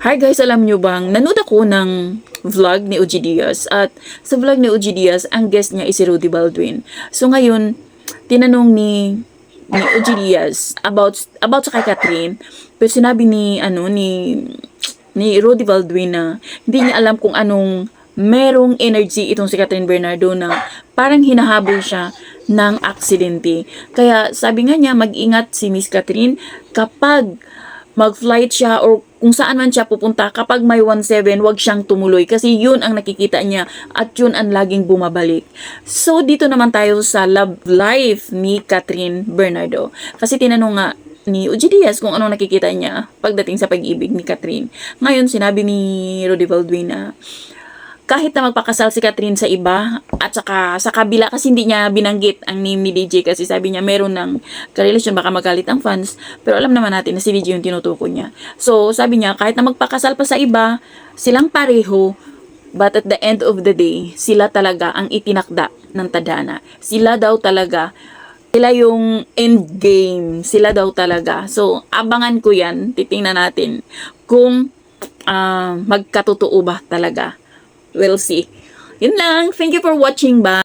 Hi guys, alam nyo bang, nanood ako ng vlog ni OG Diaz at sa vlog ni OG Diaz, ang guest niya is si Rudy Baldwin. So ngayon, tinanong ni OG Diaz about sa kay Catherine, pero sinabi ni Rudy Baldwin na hindi niya alam kung anong merong energy itong si Catherine Bernardo na parang hinahabol siya ng aksidente. Kaya sabi nga niya, mag-ingat si Miss Catherine kapag mag-flight siya or kung saan man siya pupunta, kapag may 17, wag siyang tumuloy kasi yun ang nakikita niya at yun ang laging bumabalik. So dito naman tayo sa love life ni Catherine Bernardo. Kasi tinanong nga ni OG Diaz kung anong nakikita niya pagdating sa pag-ibig ni Catherine. Ngayon sinabi ni Rudy Baldwin na kahit na magpakasal si Catherine sa iba at saka sa kabila, kasi hindi niya binanggit ang name ni DJ kasi sabi niya meron ng karelasyon, baka magalit ang fans, pero alam naman natin na si DJ yung tinutukoy niya. So sabi niya kahit na magpakasal pa sa iba, silang pareho, but at the end of the day, sila talaga ang itinakda ng tadhana. Sila daw talaga, sila yung end game, sila daw talaga. So abangan ko yan, titingnan natin kung magkatotoo ba talaga. We'll see. Yun lang. Thank you for watching. Bye.